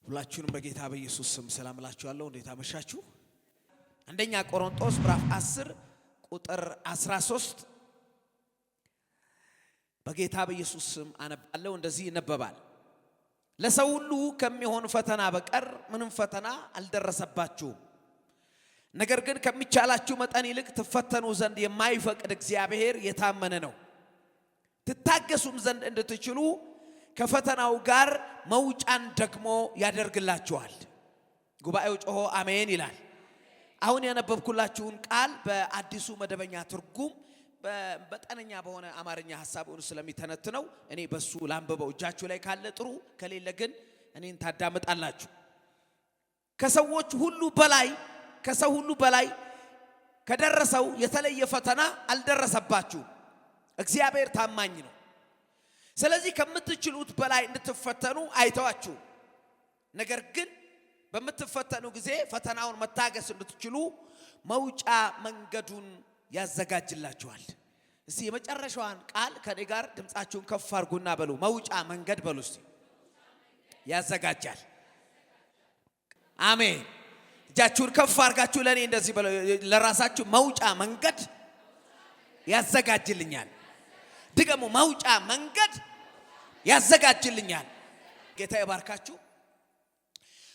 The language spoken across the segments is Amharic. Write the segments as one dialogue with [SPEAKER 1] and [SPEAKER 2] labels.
[SPEAKER 1] ሁላችሁንም በጌታ በኢየሱስ ስም ሰላም እላችኋለሁ። እንዴት አመሻችሁ? አንደኛ ቆሮንቶስ ምዕራፍ 10 ቁጥር 13 በጌታ በኢየሱስ ስም አነባለሁ። እንደዚህ ይነበባል። ለሰው ሁሉ ከሚሆን ፈተና በቀር ምንም ፈተና አልደረሰባችሁም። ነገር ግን ከሚቻላችሁ መጠን ይልቅ ትፈተኑ ዘንድ የማይፈቅድ እግዚአብሔር የታመነ ነው። ትታገሱም ዘንድ እንድትችሉ ከፈተናው ጋር መውጫን ደግሞ ያደርግላችኋል። ጉባኤው ጮሆ አሜን ይላል። አሁን ያነበብኩላችሁን ቃል በአዲሱ መደበኛ ትርጉም በመጠነኛ በሆነ አማርኛ ሐሳቡን ስለሚተነትነው እኔ በሱ ላንብበው። እጃችሁ ላይ ካለ ጥሩ፣ ከሌለ ግን እኔን ታዳምጣላችሁ። ከሰው ሁሉ በላይ ከደረሰው የተለየ ፈተና አልደረሰባችሁም። እግዚአብሔር ታማኝ ነው። ስለዚህ ከምትችሉት በላይ እንድትፈተኑ አይተዋችሁ። ነገር ግን በምትፈተኑ ጊዜ ፈተናውን መታገስ እንድትችሉ መውጫ መንገዱን ያዘጋጅላችኋል። እስቲ የመጨረሻዋን ቃል ከኔ ጋር ድምጻችሁን ከፍ አድርጉና በሉ። መውጫ መንገድ በሉ እስቲ። ያዘጋጃል። አሜን። እጃችሁን ከፍ አድርጋችሁ ለኔ እንደዚህ በሉ። ለራሳችሁ መውጫ መንገድ ያዘጋጅልኛል። ድገሙ። መውጫ መንገድ ያዘጋጅልኛል። ጌታ ይባርካችሁ።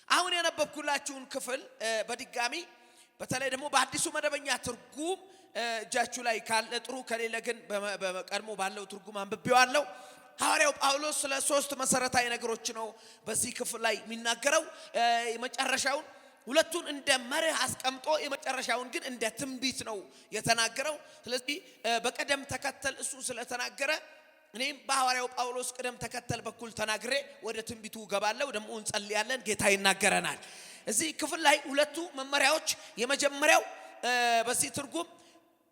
[SPEAKER 1] አሁን የነበብኩላችሁን ክፍል በድጋሚ በተለይ ደግሞ በአዲሱ መደበኛ ትርጉም እጃችሁ ላይ ካለ ጥሩ፣ ከሌለ ግን በቀድሞ ባለው ትርጉም አንብቤዋለሁ። ሐዋርያው ጳውሎስ ስለ 3 መሰረታዊ ነገሮች ነው በዚህ ክፍል ላይ የሚናገረው። የመጨረሻውን ሁለቱን እንደ መርህ አስቀምጦ የመጨረሻውን ግን እንደ ትንቢት ነው የተናገረው። ስለዚህ በቀደም ተከተል እሱ ስለተናገረ እኔም በሐዋርያው ጳውሎስ ቀደም ተከተል በኩል ተናግሬ ወደ ትንቢቱ ገባለሁ። ደግሞ እንጸልያለን፣ ጌታ ይናገረናል። እዚህ ክፍል ላይ ሁለቱ መመሪያዎች፣ የመጀመሪያው በዚህ ትርጉም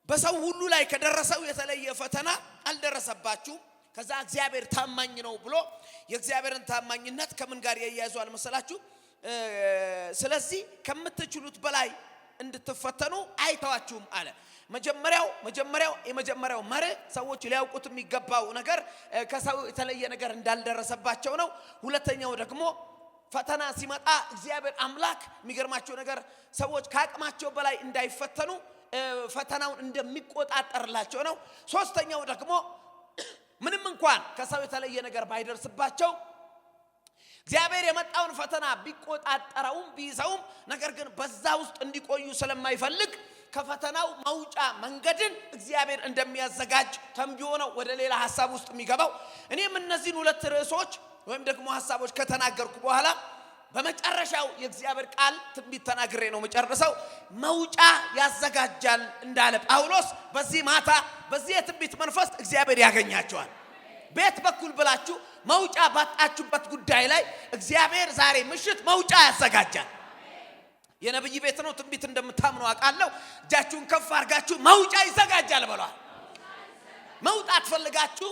[SPEAKER 1] በሰው ሁሉ ላይ ከደረሰው የተለየ ፈተና አልደረሰባችሁም፣ ከዛ እግዚአብሔር ታማኝ ነው ብሎ የእግዚአብሔርን ታማኝነት ከምን ጋር ያያይዟል መሰላችሁ? ስለዚህ ከምትችሉት በላይ እንድትፈተኑ አይተዋችሁም አለ። የመጀመሪያው መርህ ሰዎች ሊያውቁት የሚገባው ነገር ከሰው የተለየ ነገር እንዳልደረሰባቸው ነው። ሁለተኛው ደግሞ ፈተና ሲመጣ እግዚአብሔር አምላክ የሚገርማቸው ነገር ሰዎች ከአቅማቸው በላይ እንዳይፈተኑ ፈተናውን እንደሚቆጣጠርላቸው ነው። ሶስተኛው ደግሞ ምንም እንኳን ከሰው የተለየ ነገር ባይደርስባቸው እግዚአብሔር የመጣውን ፈተና ቢቆጣጠረውም ቢይዘውም ነገር ግን በዛ ውስጥ እንዲቆዩ ስለማይፈልግ ከፈተናው መውጫ መንገድን እግዚአብሔር እንደሚያዘጋጅ ተንብዮ ነው ወደ ሌላ ሐሳብ ውስጥ የሚገባው። እኔም እነዚህን ሁለት ርዕሶች ወይም ደግሞ ሐሳቦች ከተናገርኩ በኋላ በመጨረሻው የእግዚአብሔር ቃል ትንቢት ተናግሬ ነው መጨረሻው። መውጫ ያዘጋጃል እንዳለ ጳውሎስ በዚህ ማታ በዚህ የትንቢት መንፈስ እግዚአብሔር ያገኛቸዋል። ቤት በኩል ብላችሁ መውጫ ባጣችሁበት ጉዳይ ላይ እግዚአብሔር ዛሬ ምሽት መውጫ ያዘጋጃል። የነብይ ቤት ነው፣ ትንቢት እንደምታምኑ አውቃለሁ። እጃችሁን ከፍ አድርጋችሁ መውጫ ይዘጋጃል በሏል። መውጣት ፈልጋችሁ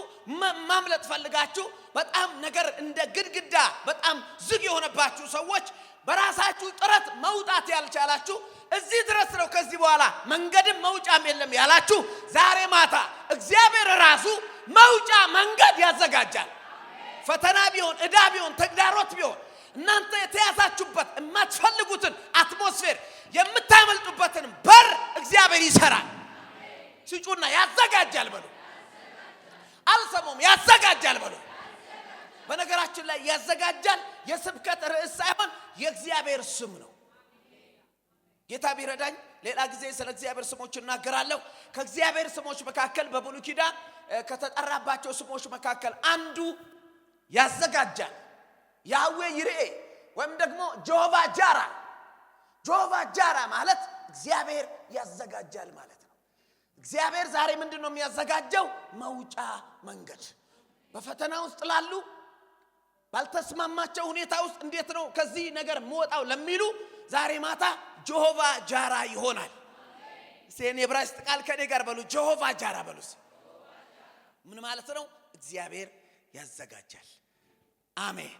[SPEAKER 1] ማምለጥ ፈልጋችሁ በጣም ነገር እንደ ግድግዳ በጣም ዝግ የሆነባችሁ ሰዎች በራሳችሁ ጥረት መውጣት ያልቻላችሁ እዚህ ድረስ ነው፣ ከዚህ በኋላ መንገድም መውጫም የለም ያላችሁ ዛሬ ማታ እግዚአብሔር ራሱ መውጫ መንገድ ያዘጋጃል። ፈተና ቢሆን ዕዳ ቢሆን ተግዳሮት ቢሆን እናንተ የተያዛችሁበት የማትፈልጉትን አትሞስፌር የምታመልጡበትን በር እግዚአብሔር ይሰራል። ስጩና ያዘጋጃል በሉ። አልሰሙም? ያዘጋጃል በሉ። በነገራችን ላይ ያዘጋጃል የስብከት ርዕስ ሳይሆን የእግዚአብሔር ስም ነው። ጌታ ቢረዳኝ ሌላ ጊዜ ስለ እግዚአብሔር ስሞች እናገራለሁ። ከእግዚአብሔር ስሞች መካከል በብሉይ ኪዳን ከተጠራባቸው ስሞች መካከል አንዱ ያዘጋጃል። ያህዌ ይርኤ ወይም ደግሞ ጆሆቫ ጃራ ማለት እግዚአብሔር ያዘጋጃል ማለት ነው። እግዚአብሔር ዛሬ ምንድነው የሚያዘጋጀው? መውጫ መንገድ። በፈተና ውስጥ ላሉ ባልተስማማቸው ሁኔታ ውስጥ እንዴት ነው ከዚህ ነገር መውጣው ለሚሉ ዛሬ ማታ ጆሆቫ ጃራ ይሆናል። እሴን የዕብራይስጥ ቃል ከኔ ጋር በሉ። ጆሆቫ ጃራ በሉ። ምን ማለት ነው? እግዚአብሔር ያዘጋጃል። አሜን።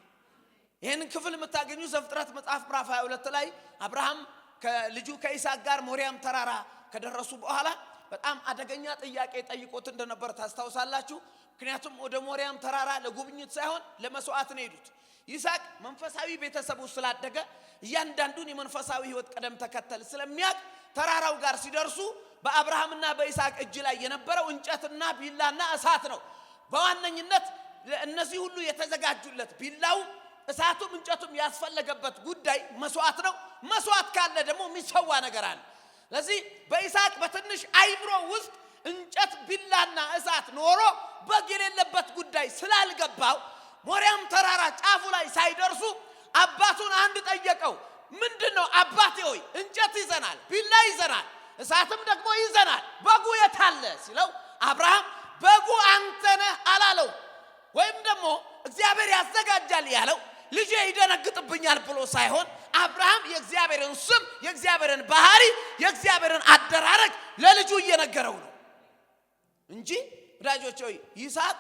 [SPEAKER 1] ይህን ክፍል የምታገኙ ዘፍጥረት መጽሐፍ ምዕራፍ 22 ላይ አብርሃም ከልጁ ከይስሐቅ ጋር ሞሪያም ተራራ ከደረሱ በኋላ በጣም አደገኛ ጥያቄ ጠይቆት እንደነበር ታስታውሳላችሁ። ምክንያቱም ወደ ሞሪያም ተራራ ለጉብኝት ሳይሆን ለመስዋዕት ነው ሄዱት። ይስሐቅ መንፈሳዊ ቤተሰቡ ስላደገ እያንዳንዱን የመንፈሳዊ ህይወት ቀደም ተከተል ስለሚያቅ ተራራው ጋር ሲደርሱ በአብርሃምና በይስሐቅ እጅ ላይ የነበረው እንጨትና ቢላና እሳት ነው። በዋነኝነት እነዚህ ሁሉ የተዘጋጁለት ቢላው እሳቱም እንጨቱም ያስፈልገበት ጉዳይ መስዋዕት ነው። መስዋዕት ካለ ደግሞ የሚሰዋ ነገር አለ። ለዚህ በይስሐቅ በትንሽ አይምሮ ውስጥ እንጨት ቢላና እሳት ኖሮ በግ የሌለበት ጉዳይ ስላልገባው ሞሪያም ተራራ ጫፉ ላይ ሳይደርሱ አባቱን አንድ ጠየቀው። ምንድነው አባቴ ሆይ እንጨት ይዘናል፣ ቢላ ይዘናል፣ እሳትም ደግሞ ይዘናል፣ በጉ የታለ ሲለው አብርሃም በጉ አንተ ነህ አላለው። ወይም ደግሞ እግዚአብሔር ያዘጋጃል ያለው ልጄ ይደነግጥብኛል ብሎ ሳይሆን አብርሃም የእግዚአብሔርን ስም፣ የእግዚአብሔርን ባህሪ፣ የእግዚአብሔርን አደራረግ ለልጁ እየነገረው ነው እንጂ ወዳጆች ሆይ ይስሐቅ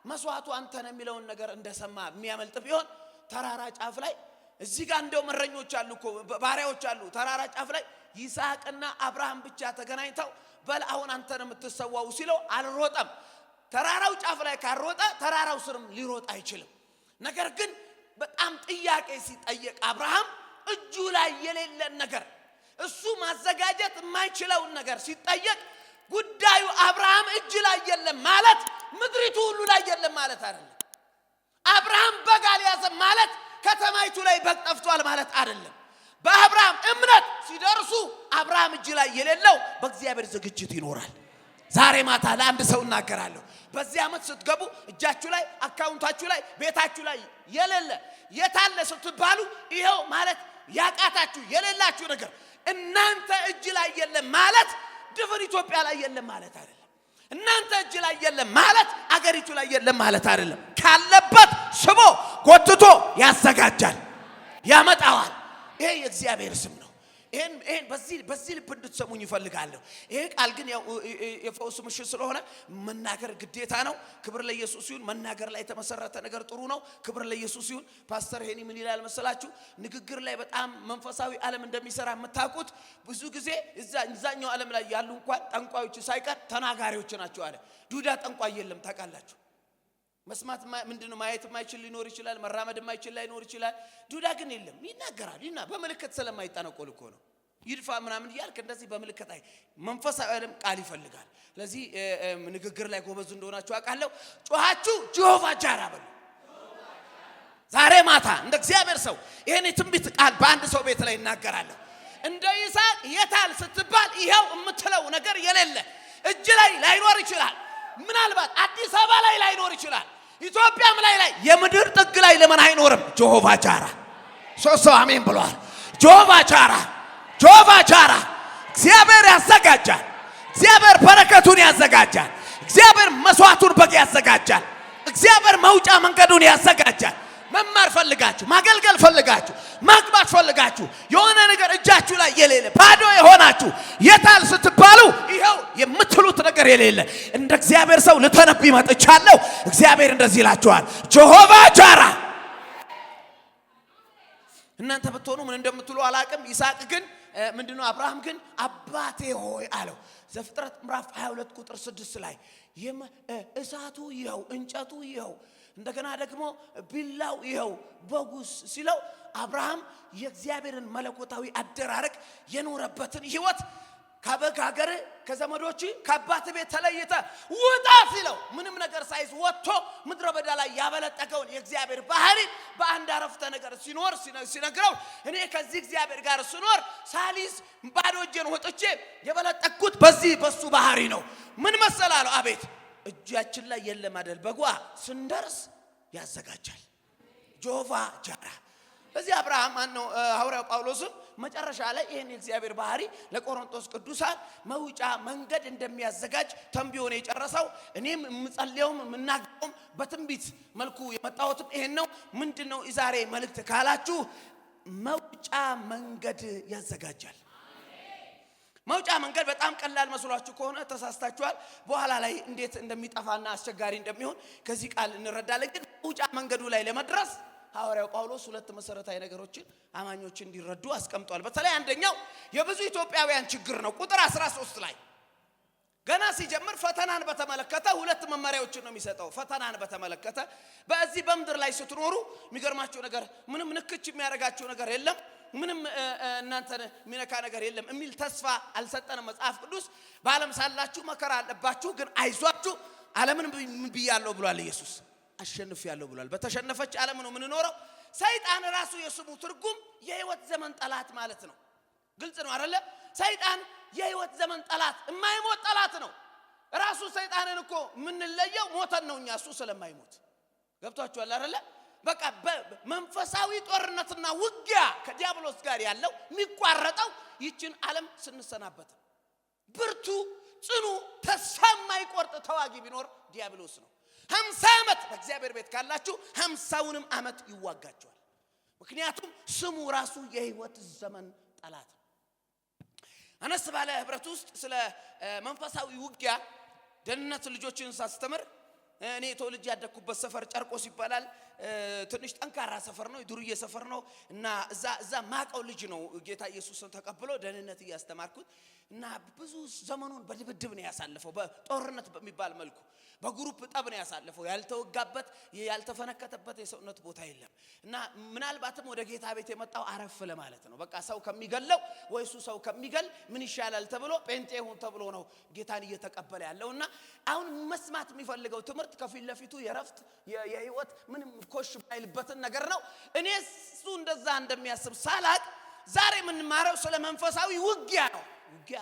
[SPEAKER 1] መስዋዕቱ አንተ ነህ የሚለውን ነገር እንደሰማ የሚያመልጥ ቢሆን ተራራ ጫፍ ላይ እዚህ ጋር እንደው መረኞች አሉ እኮ ባሪያዎች አሉ። ተራራ ጫፍ ላይ ይስሐቅና አብርሃም ብቻ ተገናኝተው በል አሁን አንተ ነህ የምትሰዋው ሲለው አልሮጠም። ተራራው ጫፍ ላይ ካልሮጠ ተራራው ስርም ሊሮጥ አይችልም። ነገር ግን በጣም ጥያቄ ሲጠየቅ አብርሃም እጁ ላይ የሌለን ነገር እሱ ማዘጋጀት የማይችለውን ነገር ሲጠየቅ ጉዳዩ አብርሃም እጅ ላይ የለም ማለት ምድሪቱ ሁሉ ላይ የለም ማለት አይደለም። አብርሃም በግ አልያዘም ማለት ከተማይቱ ላይ በግ ጠፍቷል ማለት አይደለም። በአብርሃም እምነት ሲደርሱ አብርሃም እጅ ላይ የሌለው በእግዚአብሔር ዝግጅት ይኖራል። ዛሬ ማታ ለአንድ ሰው እናገራለሁ። በዚህ ዓመት ስትገቡ እጃችሁ ላይ አካውንታችሁ ላይ ቤታችሁ ላይ የሌለ የታለ ስትባሉ ይሄው ማለት ያቃታችሁ የሌላችሁ ነገር እናንተ እጅ ላይ የለም ማለት ድፍን ኢትዮጵያ ላይ የለም ማለት አይደለም። እናንተ እጅ ላይ የለም ማለት አገሪቱ ላይ የለም ማለት አይደለም። ካለበት ስቦ ጎትቶ ያዘጋጃል፣ ያመጣዋል። ይሄ የእግዚአብሔር ስም ነው። ይሄን በዚህ ልብ እንድትሰሙኝ ይፈልጋለሁ። ይሄ ቃል ግን ያው የፈውስ ምሽት ስለሆነ መናገር ግዴታ ነው። ክብር ለኢየሱስ ይሁን። መናገር ላይ የተመሰረተ ነገር ጥሩ ነው። ክብር ለኢየሱስ ይሁን። ፓስተር ሄኒ ምን ይላል መሰላችሁ? ንግግር ላይ በጣም መንፈሳዊ ዓለም እንደሚሰራ የምታውቁት ብዙ ጊዜ እዛኛው ዓለም ላይ ያሉ እንኳን ጠንቋዮች ሳይቀር ተናጋሪዎች ናቸው አለ። ዱዳ ጠንቋይ የለም ታውቃላችሁ። መስማት ምንድነው ማየት የማይችል ሊኖር ይችላል፣ መራመድ የማይችል ላይኖር ይችላል። ዱዳ ግን የለም፣ ይናገራል። በመልእክት ስለማይጠነቆል እኮ ነው። ይድፋ ምናምን እያልክ እንደዚህ በመልእክት መንፈሳዊ ዓለም ቃል ይፈልጋል። ስለዚህ ንግግር ላይ ጎበዝ እንደሆናችሁ አውቃለሁ። ጮኻችሁ ጀሆቫ ጃራ በሉ። ዛሬ ማታ እንደ እግዚአብሔር ሰው ይሄን የትንቢት ቃል በአንድ ሰው ቤት ላይ እናገራለሁ። እንደ ይስሐቅ የታል ስትባል ይሄው የምትለው ነገር የሌለ እጅ ላይ ላይኖር ይችላል። ምናልባት አዲስ አበባ ላይ ላይኖር ይችላል። ኢትዮጵያም ላይ የምድር ጥግ ላይ ለምን አይኖርም? ጀሆቫ ጃራ ሶስት ሰው አሜን ብሏል። ጀሆቫ ጃራ ጀሆቫ ጃራ እግዚአብሔር ያዘጋጃል። እግዚአብሔር በረከቱን ያዘጋጃል። እግዚአብሔር መስዋዕቱን በግ ያዘጋጃል። እግዚአብሔር መውጫ መንገዱን ያዘጋጃል። መማር ፈልጋችሁ፣ ማገልገል ፈልጋችሁ፣ ማግባት ፈልጋችሁ የሆነ ነገር እጃችሁ ላይ የሌለ ባዶ የሆናችሁ የታል ስትባሉ ይሄው የምትሉት ነገር የሌለ እንደ እግዚአብሔር ሰው ልተነብይ መጥቻለሁ። እግዚአብሔር እንደዚህ ይላችኋል፣ ጀሆቫ ጃራ። እናንተ ብትሆኑ ምን እንደምትሉ አላቅም። ይስሐቅ ግን ምንድነው? አብርሃም ግን አባቴ ሆይ አለው። ዘፍጥረት ምዕራፍ 22 ቁጥር 6 ላይ እሳቱ ይኸው፣ እንጨቱ ይኸው፣ እንደገና ደግሞ ቢላው ይኸው፣ በጉስ ሲለው አብርሃም የእግዚአብሔርን መለኮታዊ አደራረግ የኖረበትን ህይወት ከበግ ሀገር ከዘመዶች ከአባት ቤት ተለይተ ውጣ ሲለው ምንም ነገር ሳይዝ ወጥቶ ምድረ በዳ ላይ ያበለጠገውን የእግዚአብሔር ባህሪ በአንድ አረፍተ ነገር ሲነግረው እኔ ከዚህ እግዚአብሔር ጋር ስኖር ሳሊስ ባዶ እጄን ወጥቼ የበለጠኩት በሱ ባህሪ ነው። ምን መሰላለው? አቤት እጃችን ላይ የለም አይደል? በጓ ስንደርስ ያዘጋጃል። ጀሆቫ ጃራ። በዚህ አብርሃም ማነው ሐዋርያው ጳውሎስም መጨረሻ ላይ ይሄን የእግዚአብሔር ባህሪ ለቆሮንቶስ ቅዱሳን መውጫ መንገድ እንደሚያዘጋጅ ተንብዮ ነው የጨረሰው። እኔም የምጸልየውም የምናገረውም በትንቢት መልኩ የመጣሁትም ይሄን ነው። ምንድነው ዛሬ መልእክት ካላችሁ መውጫ መንገድ ያዘጋጃል። መውጫ መንገድ በጣም ቀላል መስሏችሁ ከሆነ ተሳስታችኋል። በኋላ ላይ እንዴት እንደሚጠፋና አስቸጋሪ እንደሚሆን ከዚህ ቃል እንረዳለን። ግን መውጫ መንገዱ ላይ ለመድረስ ሐዋርያው ጳውሎስ ሁለት መሰረታዊ ነገሮችን አማኞች እንዲረዱ አስቀምጧል። በተለይ አንደኛው የብዙ ኢትዮጵያውያን ችግር ነው። ቁጥር 13 ላይ ገና ሲጀምር ፈተናን በተመለከተ ሁለት መመሪያዎችን ነው የሚሰጠው። ፈተናን በተመለከተ በዚህ በምድር ላይ ስትኖሩ የሚገርማችሁ ነገር ምንም ንክች የሚያደርጋችሁ ነገር የለም፣ ምንም እናንተን የሚነካ ነገር የለም የሚል ተስፋ አልሰጠንም መጽሐፍ ቅዱስ። በዓለም ሳላችሁ መከራ አለባችሁ፣ ግን አይዟችሁ ዓለምን ምን ብያለሁ ብሏል ኢየሱስ፣ አሸንፌያለሁ ብሏል። በተሸነፈች ዓለም ነው የምንኖረው። ሰይጣን ራሱ የስሙ ትርጉም የህይወት ዘመን ጠላት ማለት ነው። ግልጽ ነው አይደለ? ሰይጣን የህይወት ዘመን ጠላት፣ የማይሞት ጠላት ነው። ራሱ ሰይጣንን እኮ የምንለየው ሞተን ነው እኛ፣ እሱ ስለማይሞት። ገብቷችኋል አይደለ? በቃ መንፈሳዊ ጦርነትና ውጊያ ከዲያብሎስ ጋር ያለው የሚቋረጠው ይችን ዓለም ስንሰናበት። ብርቱ ጽኑ ተስፋ የማይቆርጥ ተዋጊ ቢኖር ዲያብሎስ ነው። 50 ዓመት በእግዚአብሔር ቤት ካላችሁ 50ውንም ዓመት ይዋጋቸዋል። ምክንያቱም ስሙ ራሱ የህይወት ዘመን ጠላት ነው። አነስ ባለ ህብረት ውስጥ ስለ መንፈሳዊ ውጊያ ደህንነት ልጆችን ሳስተምር እኔ ተወልጄ ያደኩበት ሰፈር ጨርቆስ ይባላል። ትንሽ ጠንካራ ሰፈር ነው፣ የዱርዬ ሰፈር ነው እና እዛ ማቀው ልጅ ነው ጌታ ኢየሱስን ተቀብሎ ደህንነት ያስተማርኩት እና ብዙ ዘመኑን በድብድብ ነው ያሳለፈው። በጦርነት በሚባል መልኩ በግሩፕ ጠብ ነው ያሳለፈው። ያልተወጋበት ያልተፈነከተበት የሰውነት ቦታ የለም እና ምናልባትም ወደ ጌታ ቤት የመጣው አረፍ ለማለት ነው። በቃ ሰው ከሚገለው ወይ እሱ ሰው ከሚገል ምን ይሻላል ተብሎ ጴንጤ ሁን ተብሎ ነው ጌታን እየተቀበለ ያለውና አሁን መስማት የሚፈልገው ትምህርት ከፊት ለፊቱ የረፍት የህይወት ምንም ኮሽ ባይልበትን ነገር ነው። እኔ እሱ እንደዛ እንደሚያስብ ሳላቅ ዛሬ ምን ማረው ስለ መንፈሳዊ ውጊያ ነው።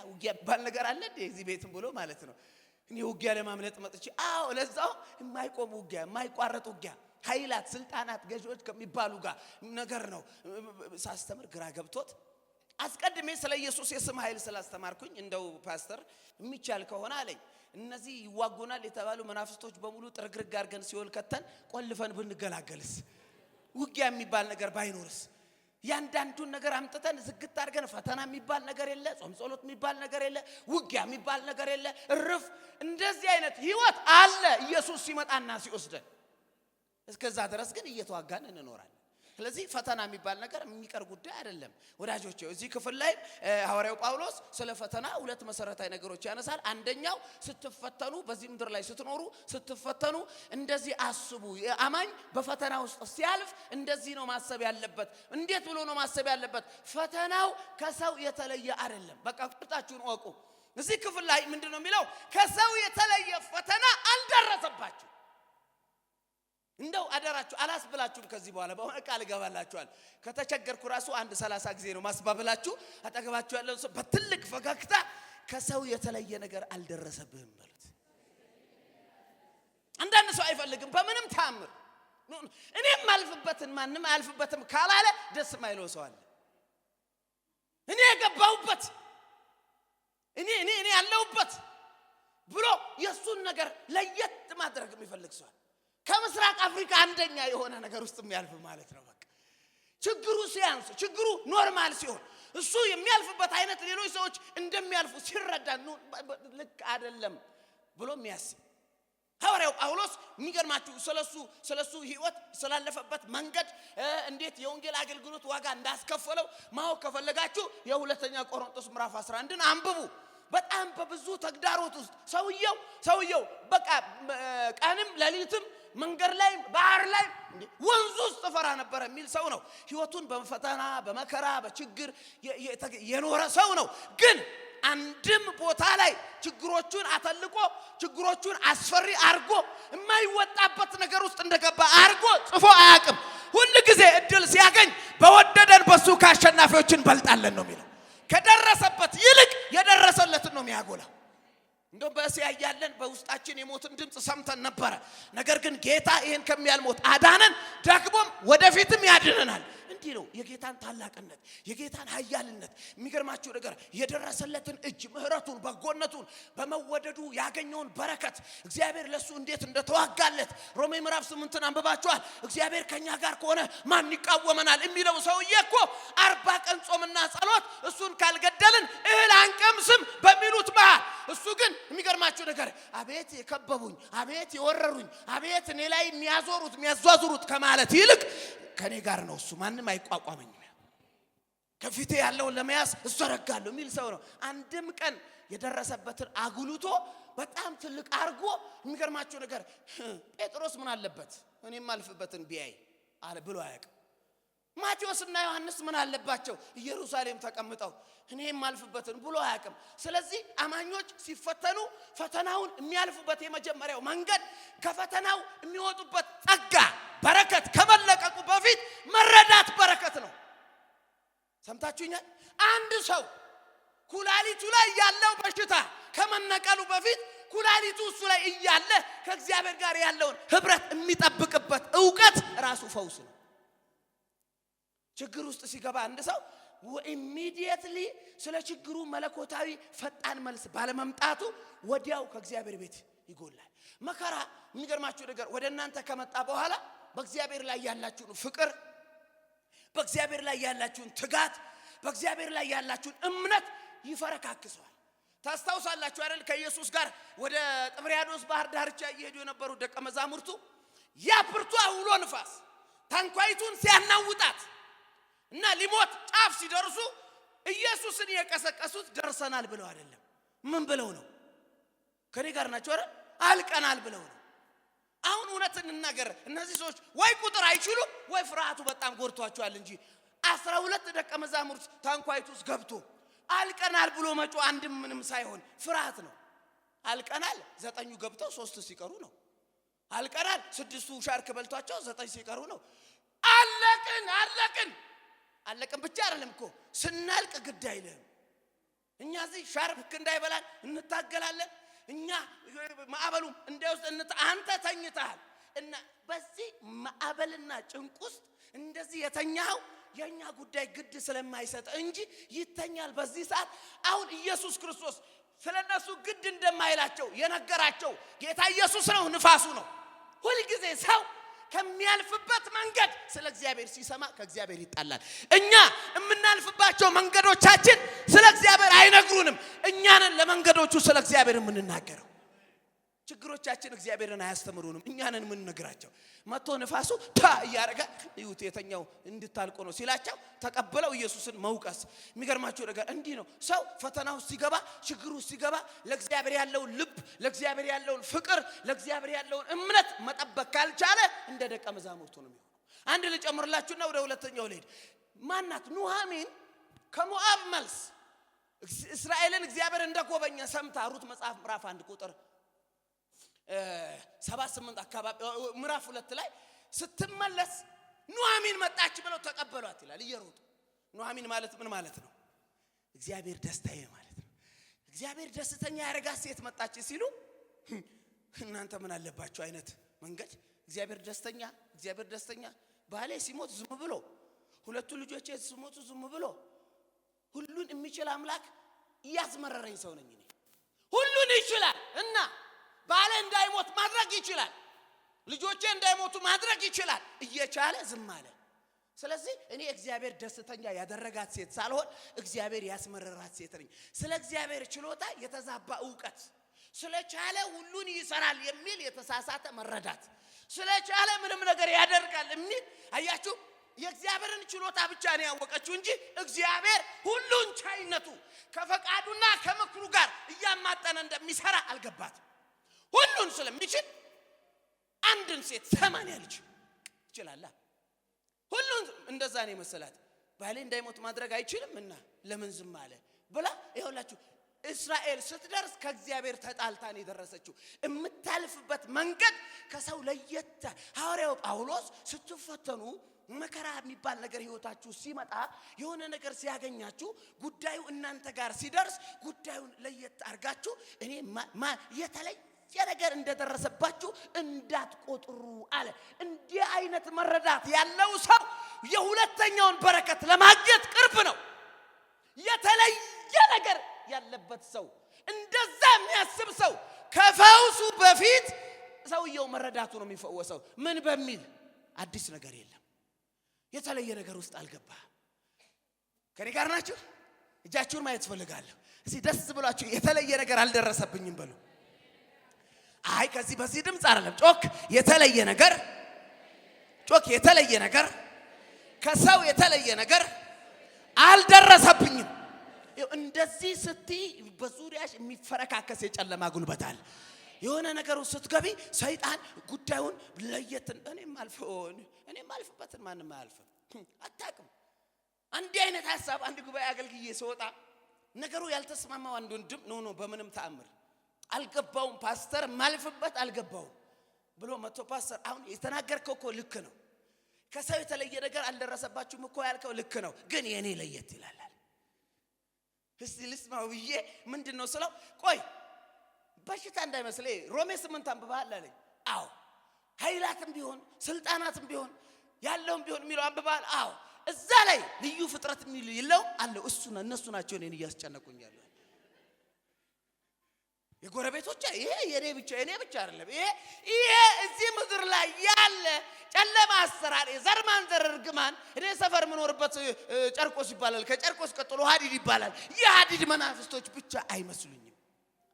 [SPEAKER 1] ውጊያ ባል ነገር አለ እዚህ ቤትም ብሎ ማለት ነው። እኔ ውጊያ ለማምለጥ መጥቼ ለዛው የማይቆም ውጊያ፣ የማይቋረጥ ውጊያ ኃይላት፣ ስልጣናት፣ ገዢዎች ከሚባሉ ጋር ነገር ነው ሳስተምር ግራ ገብቶት አስቀድሜ ስለ ኢየሱስ የስም ኃይል ስላስተማርኩኝ እንደው ፓስተር የሚቻል ከሆነ አለኝ እነዚህ ይዋጉናል የተባሉ መናፍስቶች በሙሉ ጥርግርግ አድርገን ሲኦል ከተን ቆልፈን ብንገላገልስ፣ ውጊያ የሚባል ነገር ባይኖርስ፣ ያንዳንዱን ነገር አምጥተን ዝግት አድርገን ፈተና የሚባል ነገር የለ፣ ጾም ጸሎት የሚባል ነገር የለ፣ ውጊያ የሚባል ነገር የለ፣ እርፍ እንደዚህ አይነት ህይወት አለ ኢየሱስ ሲመጣና ሲወስደን። እስከዛ ድረስ ግን እየተዋጋን እንኖራለን። ስለዚህ ፈተና የሚባል ነገር የሚቀር ጉዳይ አይደለም ወዳጆቼ። እዚህ ክፍል ላይ ሐዋርያው ጳውሎስ ስለ ፈተና ሁለት መሰረታዊ ነገሮች ያነሳል። አንደኛው ስትፈተኑ፣ በዚህ ምድር ላይ ስትኖሩ ስትፈተኑ እንደዚህ አስቡ። አማኝ በፈተና ውስጥ ሲያልፍ እንደዚህ ነው ማሰብ ያለበት። እንዴት ብሎ ነው ማሰብ ያለበት? ፈተናው ከሰው የተለየ አይደለም። በቃ ቁጣችሁን ወቁ። እዚህ ክፍል ላይ ምንድነው የሚለው? ከሰው የተለየ ፈተና አልደረሰባችሁ። እንደው አደራችሁ አላስብላችሁም። ከዚህ በኋላ በሆነ ቃል ገባላችኋል። ከተቸገርኩ ራሱ 130 ጊዜ ነው ማስባብላችሁ። አጠገባችሁ ያለው ሰው በትልቅ ፈገግታ ከሰው የተለየ ነገር አልደረሰብህም ማለት። አንዳንድ ሰው አይፈልግም በምንም ታምር እኔም አልፍበትን ማንም አልፍበትም ካላለ ደስ ማይለው ሰው አለ። እኔ የገባሁበት እኔ ያለሁበት ብሎ የሱን ነገር ለየት ማድረግ የሚፈልግ ሰው ከምስራቅ አፍሪካ አንደኛ የሆነ ነገር ውስጥ የሚያልፍ ማለት ነው። በቃ ችግሩ ሲያንስ፣ ችግሩ ኖርማል ሲሆን፣ እሱ የሚያልፍበት አይነት ሌሎች ሰዎች እንደሚያልፉ ሲረዳ ልክ አይደለም ብሎ የሚያስብ ሐዋርያው ጳውሎስ የሚገርማችሁ ስለሱ ህይወት ስላለፈበት መንገድ እንዴት የወንጌል አገልግሎት ዋጋ እንዳስከፈለው ማወቅ ከፈለጋችሁ የሁለተኛ ቆሮንቶስ ምዕራፍ 11ን አንብቡ። በጣም በብዙ ተግዳሮት ውስጥ ሰውየው በቃ ቀንም ሌሊትም መንገድ ላይ ባህር ላይ ወንዝ ውስጥ ፈራ ነበር የሚል ሰው ነው። ህይወቱን በፈተና በመከራ በችግር የኖረ ሰው ነው። ግን አንድም ቦታ ላይ ችግሮቹን አተልቆ ችግሮቹን አስፈሪ አርጎ የማይወጣበት ነገር ውስጥ እንደገባ አርጎ ጽፎ አያውቅም። ሁሉ ጊዜ እድል ሲያገኝ በወደደን በሱ ከአሸናፊዎች እንበልጣለን ነው የሚለው። ከደረሰበት ይልቅ የደረሰለትን ነው የሚያጎላው። እንደው በእስያ ያለን በውስጣችን የሞትን ድምጽ ሰምተን ነበር። ነገር ግን ጌታ ይሄን ከሚያልሞት አዳነን፣ ደግሞም ወደፊትም ያድነናል። እንዲህ ነው የጌታን ታላቅነት የጌታን ኃያልነት። የሚገርማችሁ ነገር የደረሰለትን እጅ ምሕረቱን በጎነቱን በመወደዱ ያገኘውን በረከት እግዚአብሔር ለሱ እንዴት እንደተዋጋለት ሮሜ ምዕራፍ 8ን አንብባችኋል። እግዚአብሔር ከኛ ጋር ከሆነ ማን ይቃወመናል የሚለው ሰውዬ እኮ 40 ቀን ጾምና ጸሎት እሱን ካልገደልን እህል አንቀምስም በሚሉት መሃል እሱ ግን የሚገርማችሁ ነገር አቤት የከበቡኝ፣ አቤት የወረሩኝ፣ አቤት እኔ ላይ የሚያዟዙሩት ከማለት ይልቅ ከኔ ጋር ነው እሱ ማንም አይቋቋመኝም። ከፊቴ ያለውን ለመያዝ እዘረጋለሁ የሚል ሰው ነው። አንድም ቀን የደረሰበትን አጉልቶ በጣም ትልቅ አርጎ የሚገርማችሁ ነገር ጴጥሮስ ምን አለበት እኔም ማልፍበትን ቢያይ አለ ብሎ አያውቅም። ማቴዎስና ዮሐንስ ምን አለባቸው ኢየሩሳሌም ተቀምጠው እኔም ማልፍበትን ብሎ አያውቅም። ስለዚህ አማኞች ሲፈተኑ ፈተናውን የሚያልፉበት የመጀመሪያው መንገድ ከፈተናው የሚወጡበት ጸጋ በረከት ከመለቀቁ በፊት መረዳት በረከት ነው። ሰምታችሁኛል? አንድ ሰው ኩላሊቱ ላይ ያለው በሽታ ከመነቀሉ በፊት ኩላሊቱ እሱ ላይ እያለ ከእግዚአብሔር ጋር ያለውን ህብረት የሚጠብቅበት ዕውቀት ራሱ ፈውስ ነው። ችግር ውስጥ ሲገባ አንድ ሰው ኢሚዲየትሊ ስለ ችግሩ መለኮታዊ ፈጣን መልስ ባለመምጣቱ ወዲያው ከእግዚአብሔር ቤት ይጎላል። መከራ የሚገርማችሁ ነገር ወደ እናንተ ከመጣ በኋላ በእግዚአብሔር ላይ ያላችሁን ፍቅር፣ በእግዚአብሔር ላይ ያላችሁን ትጋት፣ በእግዚአብሔር ላይ ያላችሁን እምነት ይፈረካክሰዋል። ታስታውሳላችሁ አይደል? ከኢየሱስ ጋር ወደ ጥብርያዶስ ባህር ዳርቻ እየሄዱ የነበሩ ደቀ መዛሙርቱ ያ ብርቱ አውሎ ንፋስ ታንኳይቱን ሲያናውጣት እና ሊሞት ጫፍ ሲደርሱ ኢየሱስን የቀሰቀሱት ደርሰናል ብለው አይደለም። ምን ብለው ነው? ከኔ ጋር ናቸው አይደል? አልቀናል ብለው ነው። አሁን እውነትን እንናገር፣ እነዚህ ሰዎች ወይ ቁጥር አይችሉም ወይ ፍርሃቱ በጣም ጎርቷቸዋል እንጂ 12 ደቀ መዛሙርት ታንኳይቱ ውስጥ ገብቶ አልቀናል ብሎ መጮ አንድም ምንም ሳይሆን ፍርሃት ነው። አልቀናል 9 ገብተው 3 ሲቀሩ ነው። አልቀናል 6ቱ ሻርክ በልቷቸው 9 ሲቀሩ ነው። አለቅን ብቻ አይደለም እኮ ስናልቅ ግድ አይልም። እኛ እዚህ ሻርክ እንዳይበላን እንታገላለን። እኛ ማዕበሉም እንዳይወስድ አንተ ተኝተሃል እና በዚህ ማዕበልና ጭንቅ ውስጥ እንደዚህ የተኛው የኛ ጉዳይ ግድ ስለማይሰጥ እንጂ ይተኛል በዚህ ሰዓት። አሁን ኢየሱስ ክርስቶስ ስለነሱ ግድ እንደማይላቸው የነገራቸው ጌታ ኢየሱስ ነው፣ ንፋሱ ነው። ሁሉ ጊዜ ሰው ከሚያልፍበት መንገድ ስለ እግዚአብሔር ሲሰማ ከእግዚአብሔር ይጣላል። እኛ የምናልፍባቸው መንገዶቻችን ስለ እግዚአብሔር አይነግሩንም። እኛንን ለመንገዶቹ ስለ እግዚአብሔር የምንናገረው። ችግሮቻችን እግዚአብሔርን አያስተምሩንም። እኛንን የምንነግራቸው። መጥቶ ንፋሱ እያረጋ ይሁት የተኛው እንድታልቆ ነው ሲላቸው ተቀበለው ኢየሱስን መውቀስ። የሚገርማቸው ነገር እንዲህ ነው። ሰው ፈተናው ሲገባ ችግሩ ሲገባ ለእግዚአብሔር ያለውን ልብ፣ ለእግዚአብሔር ያለውን ፍቅር፣ ለእግዚአብሔር ያለውን እምነት መጠበቅ ካልቻለ እንደ ደቀ መዛሙርቱ ነው የሚሆነው። አንድ ልጨምርላችሁና ወደ ሁለተኛው ልሄድ። ማናት ኑሃሚን ከሞዓብ መልስ እስራኤልን እግዚአብሔር እንደጎበኘ ሰምታ ሩት መጽሐፍ ምዕራፍ 1 ቁጥር 7-8 አካባቢ ምዕራፍ 2 ላይ ስትመለስ ኑሃሚን መጣች ብለው ተቀበሏት ይላል እየሮጡ። ኑሃሚን ማለት ምን ማለት ነው? እግዚአብሔር ደስታዬ ማለት ነው። እግዚአብሔር ደስተኛ ያረጋት ሴት መጣች ሲሉ እናንተ ምን አለባችሁ አይነት መንገድ። እግዚአብሔር ደስተኛ ባሌ ሲሞት ዝም ብሎ፣ ሁለቱ ልጆቼ ሲሞቱ ዝም ብሎ፣ ሁሉን የሚችል አምላክ ያስመረረኝ ሰው ነኝ እኔ። ሁሉን ይችላል እና ባለ እንዳይሞት ማድረግ ይችላል፣ ልጆቼ እንዳይሞቱ ማድረግ ይችላል። እየቻለ ዝም አለ። ስለዚህ እኔ እግዚአብሔር ደስተኛ ያደረጋት ሴት ሳልሆን እግዚአብሔር ያስመረራት ሴት ነኝ። ስለ እግዚአብሔር ችሎታ የተዛባ ዕውቀት፣ ስለቻለ ሁሉን ይሰራል የሚል የተሳሳተ መረዳት፣ ስለቻለ ምንም ነገር ያደርጋል የሚል አያችሁ፣ የእግዚአብሔርን ችሎታ ብቻ ነው ያወቀችው እንጂ እግዚአብሔር ሁሉን ቻይነቱ ከፈቃዱና ከምክሩ ጋር እያማጠነ እንደሚሰራ አልገባትም። ሁሉን ስለሚችል አንድን ሴት 80 ልጅ ይችላል። ሁሉን እንደዛ ነው መሰላት። ባሌ እንዳይሞት ማድረግ አይችልምና ለምን ዝም አለ ብላ ይኸውላችሁ እስራኤል ስትደርስ ከእግዚአብሔር ተጣልታ ነው የደረሰችው። የምታልፍበት መንገድ ከሰው ለየት። ሐዋርያው ጳውሎስ ስትፈተኑ መከራ የሚባል ነገር ህይወታችሁ ሲመጣ የሆነ ነገር ሲያገኛችሁ ጉዳዩ እናንተ ጋር ሲደርስ ጉዳዩን ለየት አርጋችሁ እኔ የተለየ ነገር እንደደረሰባችሁ እንዳትቆጥሩ አለ። እንዲህ አይነት መረዳት ያለው ሰው የሁለተኛውን በረከት ለማግኘት ቅርብ ነው። የተለየ ነገር ያለበት ሰው፣ እንደዛ የሚያስብ ሰው ከፈውሱ በፊት ሰውየው መረዳቱ ነው የሚፈወሰው። ምን በሚል አዲስ ነገር የለም። የተለየ ነገር ውስጥ አልገባ። ከኔ ጋር ናችሁ? እጃችሁን ማየት ፈልጋለሁ። እስቲ ደስ ብሏችሁ የተለየ ነገር አልደረሰብኝም በሉ። አይ ከዚህ በዚህ ድምጽ አይደለም፣ ጮክ የተለየ ነገር፣ ጮክ የተለየ ነገር፣ ከሰው የተለየ ነገር አልደረሰብኝም። እንደዚህ ስትይ በዙሪያሽ የሚፈረካከስ የጨለማ ጉልበት አለ። የሆነ ነገር ስትገቢ ሰይጣን ጉዳዩን ለየት እኔም አልፍበትን ማንም አያልፍም አታውቅም። አንድ አይነት ሐሳብ አንድ ጉባኤ አገልግዬ ስወጣ ነገሩ ያልተስማማው አንድ ወንድም ኖ በምንም ተአምር አልገባውም ፓስተር ማልፍበት አልገባውም ብሎ መጥቶ ፓስተር አሁን የተናገርከው እኮ ልክ ነው፣ ከሰው የተለየ ነገር አልደረሰባችሁም እኮ ያልከው ልክ ነው፣ ግን የኔ ለየት ይላል። እስቲ ልስማው ብዬ ምንድነው ስለው ቆይ በሽታ እንዳይመስልህ ሮሜ 8 አንብበሃል አለኝ። አዎ ኃይላትም ቢሆን ስልጣናትም ቢሆን ያለውም ቢሆን የሚለው አንብበሃል? አዎ እዛ ላይ ልዩ ፍጥረት የሚል ይለው አለ። እነሱ ናቸው እኔን እያስጨነቁኝ ያለው። የጎረቤቶች ይሄ የኔ ብቻ አይደለም። ይሄ እዚህ ምድር ላይ ያለ ጨለማ አሰራር የዘር ማንዘር እርግማን እኔ ሰፈር ምኖርበት ጨርቆስ ይባላል። ከጨርቆስ ቀጥሎ ሀዲድ ይባላል። የሀዲድ መናፍስቶች ብቻ አይመስሉኝም።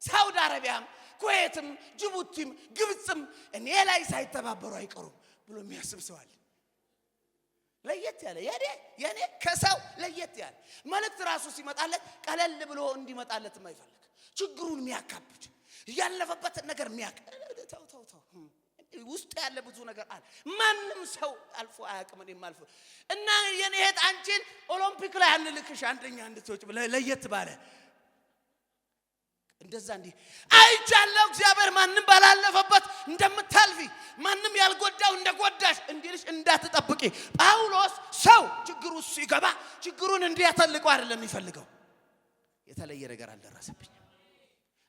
[SPEAKER 1] ሳውዲ አረቢያም ኩዌትም ጅቡቲም ግብጽም እኔ ላይ ሳይተባበሩ አይቀሩም ብሎ የሚያስብ ሰው አለ። ለየት ያለ የኔ ከሰው ለየት ያለ መልእክት ራሱ ሲመጣለት ቀለል ብሎ እንዲመጣለት የማይፈልግ ችግሩን የሚያካብድ ያለፈበት ነገር ተው ውስጥ ያለ ብዙ ነገር አለ። ማንም ሰው አልፎ አያውቅም። እኔም አልፎ እና የኔ እህት አንቺን ኦሎምፒክ ላይ አንልክሽ አንደኛ እንድትወጪ ለየት ባለ እንደዛ እንዲህ አይቻለው። እግዚአብሔር ማንም ባላለፈበት እንደምታልፊ ማንም ያልጎዳው እንደጎዳሽ እንዲልሽ እንዳትጠብቂ። ጳውሎስ ሰው ችግሩ ሲገባ ችግሩን እንዲያተልቀው አይደለም የሚፈልገው። የተለየ ነገር አልደረሰብኝም።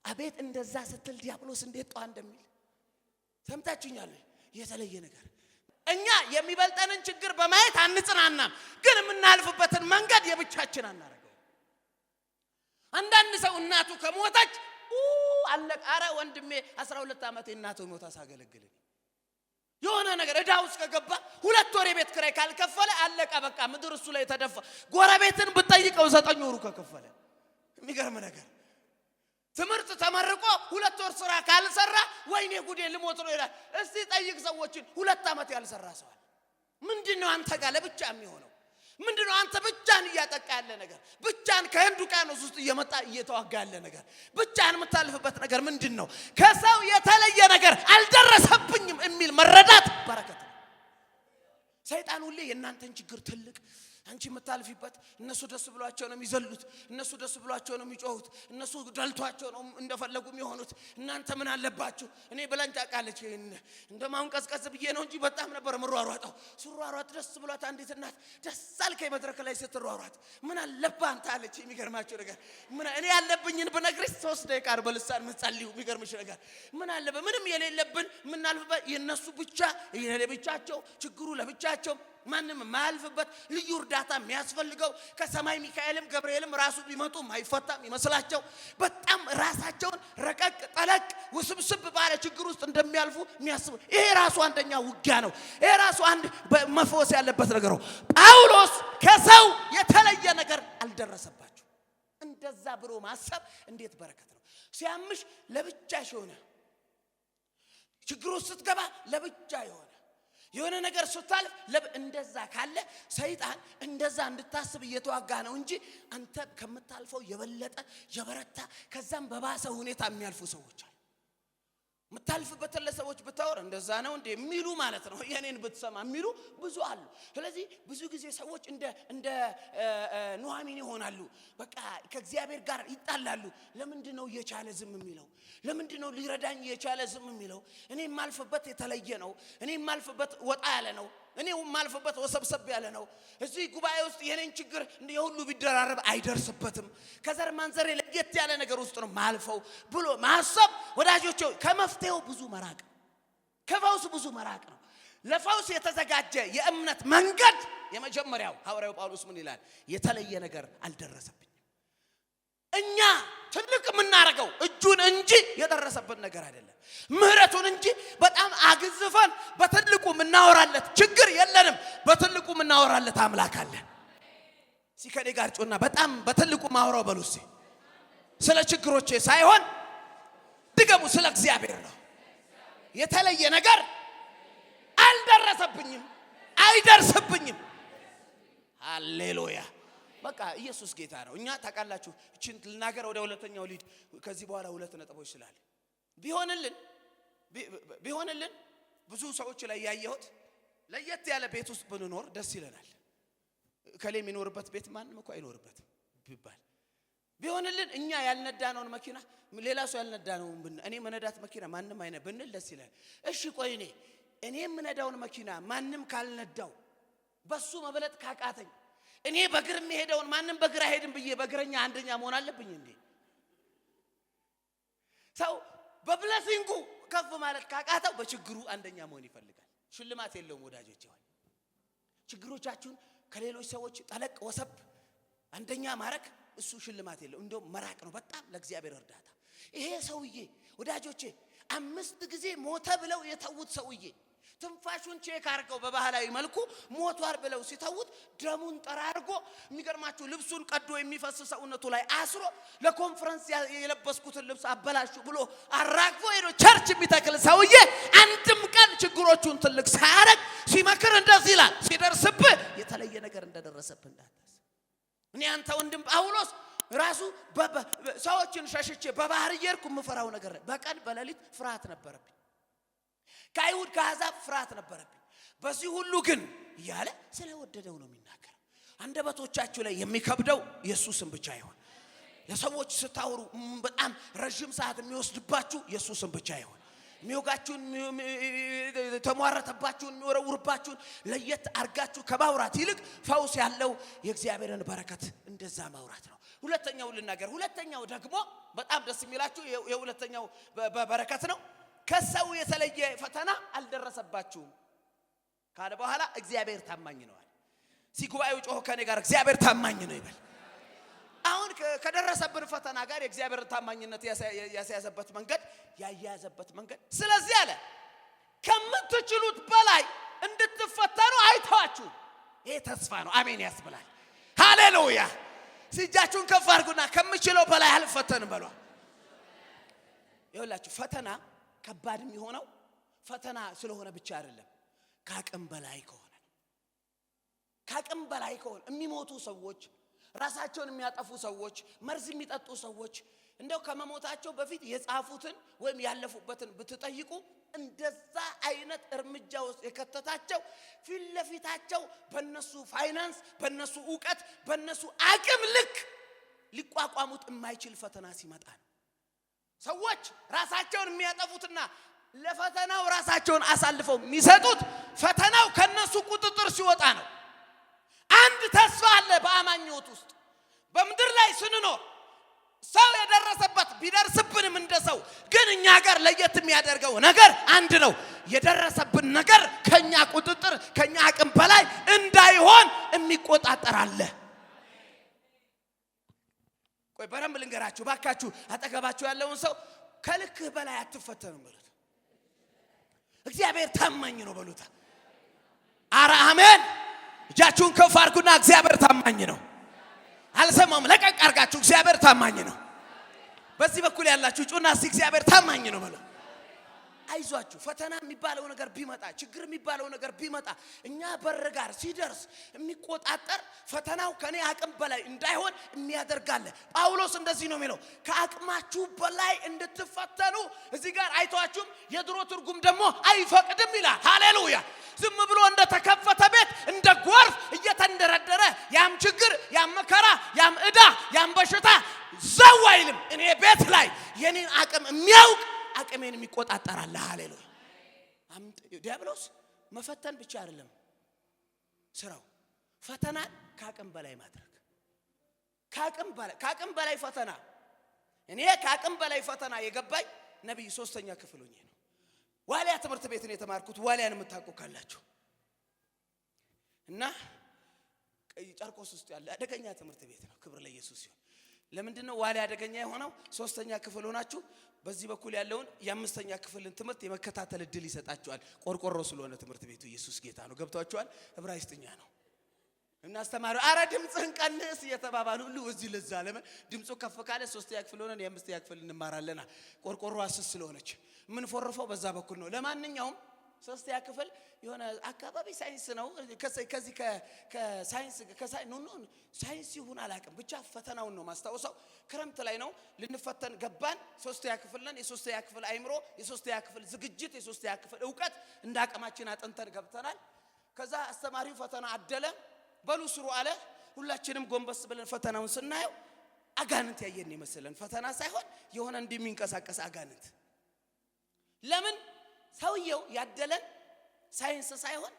[SPEAKER 1] አቤት እንደዛ ስትል ዲያብሎስ እንዴት ጧ እንደሚል ሰምታችሁኛል። የተለየ ነገር እኛ የሚበልጠንን ችግር በማየት አንጽናናም፣ ግን የምናልፍበትን መንገድ የብቻችን አናረገው። አንዳንድ ሰው እናቱ ከሞተች አለቀ። አረ ወንድሜ 12 ዓመት እናቱ ሞታ ሳገለግል የሆነ ነገር እዳው ውስጥ ከገባ 2 ወር የቤት ኪራይ ካልከፈለ አለቀ በቃ ምድር እሱ ላይ ተደፋ። ጎረቤትን ብትጠይቀው 9 ወሩ ከከፈለ የሚገርም ነገር። ትምህርት ተመርቆ 2 ወር ስራ ካልሰራ ወይኔ ጉዴ ልሞት ነው ይላል። እስቲ ጠይቅ ሰዎችን 2 ዓመት ያልሰራ ሰው ምንድነው አንተ ጋር ለብቻ የሚሆነው? ምንድነው አንተ ብቻን እያጠቃ ያለ ነገር? ብቻን ከህንዱ ቃኖስ ውስጥ እየመጣ እየተዋጋ ያለ ነገር? ብቻን የምታልፍበት ነገር ምንድነው? ከሰው የተለየ ነገር አልደረሰብኝም የሚል መረዳት በረከት ነው። ሰይጣን ሁሌ የእናንተን ችግር ትልቅ አንቺ የምታልፊበት እነሱ ደስ ብሏቸው ነው የሚዘሉት፣ እነሱ ደስ ብሏቸው ነው የሚጮሁት፣ እነሱ ደልቷቸው ነው እንደፈለጉ የሚሆኑት። እናንተ ምን አለባችሁ? እኔ ብለን ታውቃለች እንደማውን ቀዝቀዝ ብዬ ነው እንጂ በጣም ነበር ምሯሯጣው። ስሯሯጥ ደስ ብሏት አንዲት እናት ደስ አልከኝ መድረክ ላይ ስትሯሯጥ ምን አለብህ አንተ አለች። የሚገርማችሁ ነገር እኔ ያለብኝን ብነግርሽ 3 ደቂቃ በልሳን መጸልዩ። የሚገርምሽ ነገር ምን አለበት? ምንም የሌለብን ምናልፈበት የነሱ ብቻ የለብቻቸው ችግሩ ለብቻቸው ማንም ማያልፍበት ልዩ እርዳታ የሚያስፈልገው ከሰማይ ሚካኤልም ገብርኤልም ራሱ ቢመጡ ማይፈታም ይመስላቸው በጣም ራሳቸውን ረቀቅ ጠለቅ ውስብስብ ባለ ችግር ውስጥ እንደሚያልፉ የሚያስቡ ይሄ ራሱ አንደኛ ውጊያ ነው። ይሄ ራሱ አንድ መፈወስ ያለበት ነገር ነው። ጳውሎስ ከሰው የተለየ ነገር አልደረሰባችሁ። እንደዛ ብሎ ማሰብ እንዴት በረከት ነው። ሲያምሽ ለብቻሽ ሆነ፣ ችግሩ ስትገባ ለብቻ የሆነ ነገር ስታልፍ እንደዛ ካለ ሰይጣን እንደዛ እንድታስብ እየተዋጋ ነው እንጂ አንተ ከምታልፈው የበለጠ የበረታ ከዛም በባሰ ሁኔታ የሚያልፉ ሰዎች አሉ። ምታልፍበት ለሰዎች ብታወር እንደዛ ነው እንደ የሚሉ ማለት ነው። የኔን ብትሰማ የሚሉ ብዙ አሉ። ስለዚህ ብዙ ጊዜ ሰዎች እንደ ኑሐሚን ይሆናሉ። በቃ ከእግዚአብሔር ጋር ይጣላሉ። ለምንድነው የቻለ ዝም የሚለው? ለምንድነው ሊረዳኝ የቻለ ዝም የሚለው? እኔ ማልፍበት የተለየ ነው። እኔ ማልፍበት ወጣ ያለ ነው። እኔ ማልፍበት ወሰብሰብ ያለ ነው። እዚህ ጉባኤ ውስጥ የኔን ችግር የሁሉ ቢደራረብ አይደርስበትም። ከዘር ማንዘር ለየት ያለ ነገር ውስጥ ነው ማልፈው ብሎ ማሰብ ወዳጆቼ ከመፍትሄው ብዙ መራቅ፣ ከፈውስ ብዙ መራቅ ነው። ለፈውስ የተዘጋጀ የእምነት መንገድ የመጀመሪያው ሐዋርያው ጳውሎስ ምን ይላል? የተለየ ነገር አልደረሰብኝም። እኛ ትልቅ የምናረገው እጁን እንጂ የደረሰበት ነገር አይደለም። ምህረቱን እንጂ በጣም አግዝፈን በትልቁ የምናወራለት ችግር የለንም። በትልቁ የምናወራለት አምላክ አለ። ሲከኔ ጋር ጮና በጣም በትልቁ ማወራው በሉሲ ስለ ችግሮቼ ሳይሆን ድገሙ፣ ስለ እግዚአብሔር ነው። የተለየ ነገር አልደረሰብኝም፣ አይደርስብኝም። ሃሌሉያ። በቃ ኢየሱስ ጌታ ነው። እኛ ታውቃላችሁ እቺን ልናገር ወደ ሁለተኛው ሊድ ከዚህ በኋላ ሁለት ነጥቦች ስላለ ቢሆንልን ብዙ ሰዎች ላይ ያየሁት ለየት ያለ ቤት ውስጥ ብንኖር ደስ ይለናል። ከሌ የሚኖርበት ቤት ማንም እኮ አይኖርበትም ቢባል ቢሆንልን እኛ ያልነዳነውን መኪና ሌላ ሰው ያልነዳነውን እኔ መነዳት መኪና ማንም አይነ ብንል ደስ ይላል። እሺ ቆይ እኔ የምነዳውን መኪና ማንም ካልነዳው በሱ መበለጥ ካቃተኝ እኔ በእግር የምሄደውን ማንም በእግር አይሄድም ብዬ በእግረኛ አንደኛ መሆን አለብኝ እንዴ? ሰው በብለሲንጉ ከፍ ማለት ካቃተው በችግሩ አንደኛ መሆን ይፈልጋል። ሽልማት የለውም ወዳጆቼ ሆይ። ችግሮቻችሁን ከሌሎች ሰዎች ጠለቅ ወሰብ አንደኛ ማረክ እሱ ሽልማት የለው፣ እንደውም መራቅ ነው በጣም ለእግዚአብሔር እርዳታ። ይሄ ሰውዬ ወዳጆቼ 5 ጊዜ ሞተ ብለው የተውት ሰውዬ ትንፋሹን ቼክ አድርገው በባህላዊ መልኩ ሞቷል ብለው ሲተውት ደሙን ጠራርጎ የሚገርማችሁ ልብሱን ቀዶ የሚፈስ ሰውነቱ ላይ አስሮ ለኮንፈረንስ የለበስኩትን ልብስ አበላሹ ብሎ አራግፎ ሄዶ ቸርች የሚተክል ሰውዬ አንድም ቀን ችግሮቹን ትልቅ ሳያረግ ሲመክር እንደዚህ ይላል፣ ሲደርስብህ የተለየ ነገር እንደደረሰብህ እንዳታስብ። እኔ አንተ ወንድም ጳውሎስ ራሱ ሰዎችን ሸሽቼ በባህር እየሄድኩ የምፈራው ነገር በቀን በሌሊት ፍርሃት ነበረብኝ። ከአይሁድ ከአሕዛብ ፍርሃት ነበረብኝ። በዚህ ሁሉ ግን እያለ ስለወደደው ነው የሚናገረው። አንደበቶቻችሁ ላይ የሚከብደው ኢየሱስን ብቻ ይሁን። ለሰዎች ስታወሩ በጣም ረጅም ሰዓት የሚወስድባችሁ ኢየሱስን ብቻ ይሁን። የሚወጋችሁን ተሟረተባችሁን የሚወረውርባችሁን ለየት አርጋችሁ ከማውራት ይልቅ ፈውስ ያለው የእግዚአብሔርን በረከት እንደዛ ማውራት ነው። ሁለተኛው ልናገር። ሁለተኛው ደግሞ በጣም ደስ የሚላችሁ የሁለተኛው በረከት ነው። ከሰው የተለየ ፈተና አልደረሰባችሁም ካለ በኋላ እግዚአብሔር ታማኝ ነው አለ። ሲጉባኤው ጮህ ከኔ ጋር እግዚአብሔር ታማኝ ነው ይበል። አሁን ከደረሰብን ፈተና ጋር የእግዚአብሔር ታማኝነት ያያዘበት መንገድ ስለዚህ አለ ከምትችሉት በላይ እንድትፈተኑ አይተዋችሁ። ይሄ ተስፋ ነው። አሜን ያስብላል። ሃሌሉያ። እጃችሁን ከፍ አድርጉና ከምችለው በላይ አልፈተንም በሏ። ይኸውላችሁ ፈተና ከባድ የሚሆነው ፈተና ስለሆነ ብቻ አይደለም፣ ከአቅም በላይ ከሆነ ነው። ከአቅም በላይ ከሆነ የሚሞቱ ሰዎች፣ ራሳቸውን የሚያጠፉ ሰዎች፣ መርዝ የሚጠጡ ሰዎች እንደው ከመሞታቸው በፊት የጻፉትን ወይም ያለፉበትን ብትጠይቁ እንደዛ አይነት እርምጃ ውስጥ የከተታቸው ፊት ለፊታቸው በእነሱ ፋይናንስ፣ በእነሱ ዕውቀት፣ በእነሱ አቅም ልክ ሊቋቋሙት የማይችል ፈተና ሲመጣ ነው። ሰዎች ራሳቸውን የሚያጠፉትና ለፈተናው ራሳቸውን አሳልፈው የሚሰጡት ፈተናው ከነሱ ቁጥጥር ሲወጣ ነው። አንድ ተስፋ አለ በአማኞት ውስጥ። በምድር ላይ ስንኖር ሰው የደረሰበት ቢደርስብንም እንደሰው ግን እኛ ጋር ለየት የሚያደርገው ነገር አንድ ነው። የደረሰብን ነገር ከኛ ቁጥጥር ከኛ አቅም በላይ እንዳይሆን የሚቆጣጠር አለ። ቆይ በረምብ ልንገራችሁ ባካችሁ። አጠገባችሁ ያለውን ሰው ከልክህ በላይ አትፈተኑ በሉት። እግዚአብሔር ታማኝ ነው በሉት። አረ አሜን። እጃችሁን ከፍ አድርጉና እግዚአብሔር ታማኝ ነው። አልሰማም። ለቀቅ አድርጋችሁ እግዚአብሔር ታማኝ ነው። በዚህ በኩል ያላችሁ ጩና እስቲ እግዚአብሔር ታማኝ ነው በሉ። አይዟችሁ። ፈተና የሚባለው ነገር ቢመጣ፣ ችግር የሚባለው ነገር ቢመጣ እኛ በር ጋር ሲደርስ የሚቆጣጠር ፈተናው ከኔ አቅም በላይ እንዳይሆን የሚያደርጋለ። ጳውሎስ እንደዚህ ነው የሚለው፣ ከአቅማችሁ በላይ እንድትፈተኑ። እዚህ ጋር አይቷችሁም የድሮ ትርጉም ደግሞ አይፈቅድም ይላል። ሃሌሉያ። ዝም ብሎ እንደተከፈተ ቤት እንደ ጎርፍ እየተንደረደረ ያም ችግር፣ ያም መከራ፣ ያም ዕዳ፣ ያም በሽታ ዘው አይልም። እኔ ቤት ላይ የኔን አቅም የሚያውቅ አቅሜን የሚቆጣጠር አለ። ሃሌሉያ። ዲያብሎስ መፈተን ብቻ አይደለም ስራው፣ ፈተናን ከአቅም በላይ ማድረግ። ከአቅም በላይ ፈተና። እኔ ከአቅም በላይ ፈተና የገባኝ ነብይ 3ኛ ክፍል ሆኜ ነው። ዋሊያ ትምህርት ቤት ነው የተማርኩት። ዋሊያን የምታውቁ ካላችሁ እና ጨርቆስ ውስጥ ያለ አደገኛ ትምህርት ቤት ነው። ክብር ለኢየሱስ ይሁን። ለምንድነው ዋሊያ አደገኛ የሆነው? 3ኛ ክፍል ሆናችሁ በዚህ በኩል ያለውን የ5ኛ ክፍልን ትምህርት የመከታተል እድል ይሰጣችኋል። ቆርቆሮ ስለሆነ ትምህርት ቤቱ ኢየሱስ ጌታ ነው። ገብቷችኋል? ዕብራይስጥኛ ነው። እና አስተማሪው አረ ድምጽህን ቀንስ እየተባባሉ ሁሉ እዚህ ለዛ ለምን ድምጹ ከፍ ካለ 3ኛ ክፍል ሆነን የ5ኛ ክፍል እንማራለና ቆርቆሮ አስስ ስለሆነች ምን ፎርፈው በዛ በኩል ነው። ለማንኛውም ሶስተኛ ክፍል የሆነ አካባቢ ሳይንስ ነው ከዚህ ከሳይንስ ሳይንስ ይሁን አላውቅም ብቻ ፈተናውን ነው ማስተዋወሰው ክረምት ላይ ነው ልንፈተን ገባን ሶስተኛ ክፍል ነን የሶስተኛ ክፍል አይምሮ የሶስተኛ ክፍል ዝግጅት የሶስተኛ ክፍል ዕውቀት እንዳቀማችን አጥንተን ገብተናል ከዛ አስተማሪው ፈተና አደለ በሉ ስሩ አለ ሁላችንም ጎንበስ ብለን ፈተናውን ስናየው አጋንንት ያየን ይመስለን ፈተና ሳይሆን የሆነ እንደሚንቀሳቀስ አጋንንት ለምን ሰውየው ያደለን ሳይንስ ሳይሆን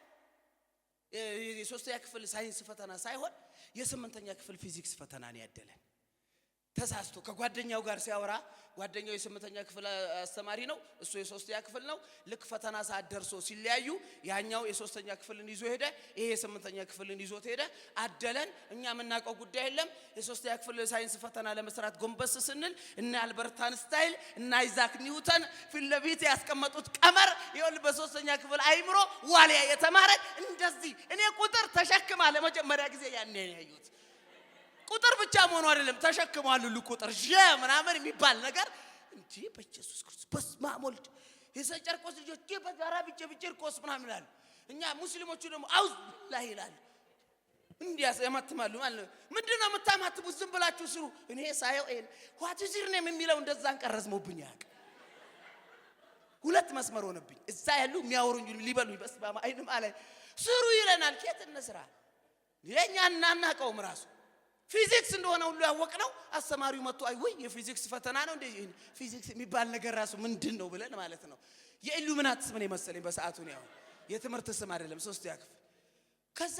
[SPEAKER 1] የሶስተኛ ክፍል ሳይንስ ፈተና ሳይሆን የስምንተኛ ክፍል ፊዚክስ ፈተና ነው ያደለን ተሳስቶ ከጓደኛው ጋር ሲያወራ ጓደኛው የስምንተኛ ክፍል አስተማሪ ነው እሱ የሶስተኛ ክፍል ነው ልክ ፈተና ሰዓት ደርሶ ሲለያዩ ያኛው የሶስተኛ ክፍልን ይዞ ሄደ ይሄ የስምንተኛ ክፍልን ይዞ ሄደ አደለን እኛ ምናቀው ጉዳይ የለም የሶስተኛ ክፍል ሳይንስ ፈተና ለመስራት ጎንበስ ስንል እና አልበርት አንስታይን እና አይዛክ ኒውተን ፊልለቢት ያስቀመጡት ቀመር ይሁን በሶስተኛ ክፍል አይምሮ ዋሊያ የተማረ እንደዚህ እኔ ቁጥር ተሸክማ ለመጀመሪያ ጊዜ ያኔ ያዩት ቁጥር ብቻ መሆኑ አይደለም ተሸክሟል ሁሉ ቁጥር ምናምን የሚባል ነገር እንጂ በኢየሱስ ክርስቶስ በስመ አብ ወልድ የሰጨርቆስ ልጆች በጋራ ቢጨርቆስ ምናምን ይላል እኛ ሙስሊሞቹ ደግሞ አውዝ ቢላህ ይላል እንዲያስ ያማትማሉ ማለት ምንድነው የምታማትቡት ዝም ብላችሁ ስሩ እኔ ሳየው what is your name የሚለው እንደዛን ቀረዝሞብኝ ያቅ ሁለት መስመር ሆነብኝ እዛ ያሉ የሚያወሩኝ ሊበሉኝ በስመ አብ አይንም አለ ስሩ ይለናል ከየት እንስራ የኛ እናናቀውም ራሱ ፊዚክስ እንደሆነ ሁሉ ያወቅነው አስተማሪው መጥቶ አይ ወይ የፊዚክስ ፈተና ነው እንዴ ፊዚክስ የሚባል ነገር ራሱ ምንድነው ብለን ማለት ነው የኢሉሚናትስ ምን ይመስለኝ በሰዓቱ ነው የትምህርት ስም አይደለም ሶስተኛ ክፍል ከዛ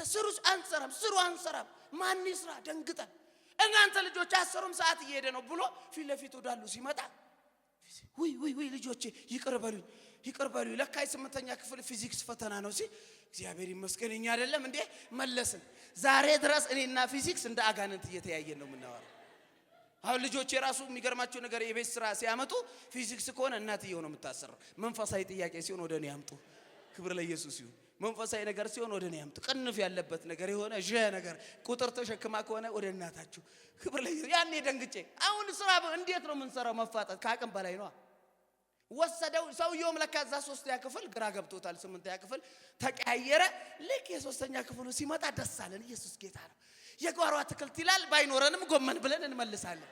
[SPEAKER 1] ስሩ አንሰራም ማን ይስራ ደንግጠን እናንተ ልጆች አሰሩም ሰዓት እየሄደ ነው ብሎ ፊት ለፊት ወዳሉ ሲመጣ ወይ ልጆቼ ይቅርበሉ ለካ የስምንተኛ ክፍል ፊዚክስ ፈተና ነው እግዚአብሔር ይመስገን እኛ አይደለም እንዴ መለስን ዛሬ ድረስ እኔና ፊዚክስ እንደ አጋንንት እየተያየን ነው የምናወራው አሁን ልጆች የራሱ የሚገርማቸው ነገር የቤት ስራ ሲያመጡ ፊዚክስ ከሆነ እናትየው ነው የምታሰራው መንፈሳዊ ጥያቄ ሲሆን ወደኔ ያምጡ ክብር ለኢየሱስ ይሁን መንፈሳዊ ነገር ሲሆን ወደኔ ያምጡ ቅንፍ ያለበት ነገር የሆነ ነገር ቁጥር ተሸክማ ከሆነ ወደ እናታችሁ ክብር ለኢየሱስ ያኔ ደንግጬ አሁን ስራ እንዴት ነው የምንሰራው መፋጠጥ ካቅም በላይ ነው ወሰደው ሰውየውም ለካ እዛ ሶስተኛ ክፍል ግራ ገብቶታል ስምንተኛ ክፍል ተቀያየረ ልክ የሶስተኛ ክፍሉ ሲመጣ ደስ አለን ኢየሱስ ጌታ ነው የጓሮ አትክልት ይላል ባይኖረንም ጎመን ብለን እንመልሳለን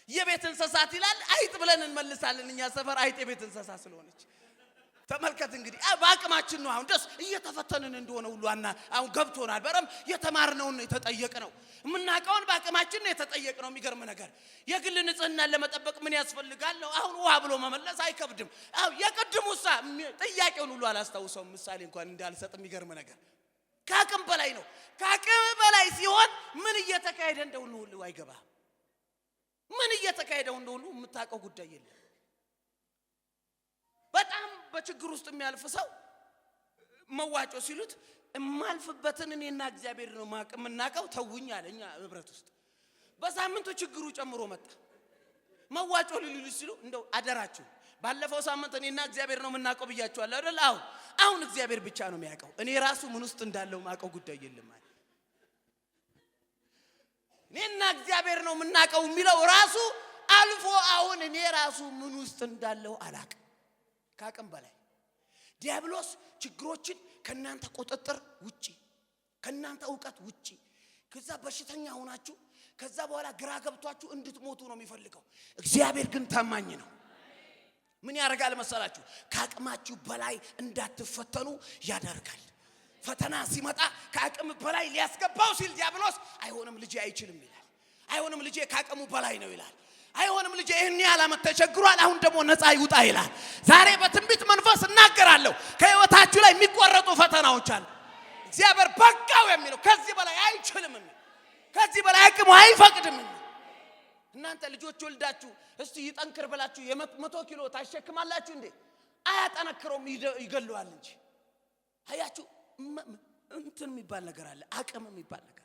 [SPEAKER 1] የቤት እንስሳት ይላል አይጥ ብለን እንመልሳለን እኛ ሰፈር አይጥ የቤት እንስሳ ስለሆነች ተመልከት እንግዲህ ባቅማችን ነው አሁን ደስ እየተፈተንን እንደሆነ ሁሉ አሁን ገብቶናል በረም የተማርነውን ነው የተጠየቅነው ምናቀውን ባቅማችን ነው የተጠየቅነው የሚገርም ነገር የግል ንጽህናን ለመጠበቅ ምን ያስፈልጋል ነው አሁን ውሃ ብሎ መመለስ አይከብድም አሁን የቅድሙሳ ጥያቄውን ሁሉ አላስታውሰውም ምሳሌ እንኳን እንዳልሰጥ የሚገርም ነገር ካቅም በላይ ነው ካቅም በላይ ሲሆን ምን እየተካሄደ እንደሆነ ሁሉ አይገባ ምን እየተካሄደ እንደሆነ የምታውቀው ጉዳይ የለም በጣም በችግር ውስጥ የሚያልፍ ሰው መዋጮ ሲሉት ማልፍበትን እኔና እግዚአብሔር ነው ማቅምናቀው ተውኝ አለኛ ህብረት ውስጥ በሳምንቱ ችግሩ ጨምሮ መጣ መዋጮ ሊሉ ሲሉ እንደው አደራችሁ ባለፈው ሳምንት እኔና እግዚአብሔር ነው የምናቀው ብያችኋለሁ አይደል አሁን እግዚአብሔር ብቻ ነው የሚያቀው እኔ ራሱ ምን ውስጥ እንዳለው ማቀው ጉዳይ የለም ማለት እኔና እግዚአብሔር ነው የምናቀው የሚለው ራሱ አልፎ አሁን እኔ ራሱ ምን ውስጥ እንዳለው አላቀ ካቅም በላይ ዲያብሎስ ችግሮችን ከናንተ ቁጥጥር ውጪ ከናንተ ዕውቀት ውጪ ከዛ በሽተኛ ሆናችሁ ከዛ በኋላ ግራ ገብቷችሁ እንድትሞቱ ነው የሚፈልገው እግዚአብሔር ግን ታማኝ ነው ምን ያደርጋል መሰላችሁ ካቅማችሁ በላይ እንዳትፈተኑ ያደርጋል ፈተና ሲመጣ ካቅም በላይ ሊያስገባው ሲል ዲያብሎስ አይሆንም ልጄ አይችልም ይላል አይሆንም ልጄ ካቅሙ በላይ ነው ይላል አይሆንም ልጄ ይሄን ያላመት ተቸግሯል አሁን ደግሞ ነፃ ይውጣ ይላል ዛሬ በትንቢት መንፈስ እናገራለሁ ከህይወታችሁ ላይ የሚቆረጡ ፈተናዎች አሉ እግዚአብሔር በቃው የሚለው ከዚህ በላይ አይችልም ከዚህ በላይ አቅሙ አይፈቅድም እናንተ ልጆች ወልዳችሁ እስቲ ይጠንክር ብላችሁ የ100 ኪሎ ታሸክማላችሁ እንዴ አያጠነክረውም ይገለዋል እንጂ አያችሁ እንትን የሚባል ነገር አለ አቅም የሚባል ነገር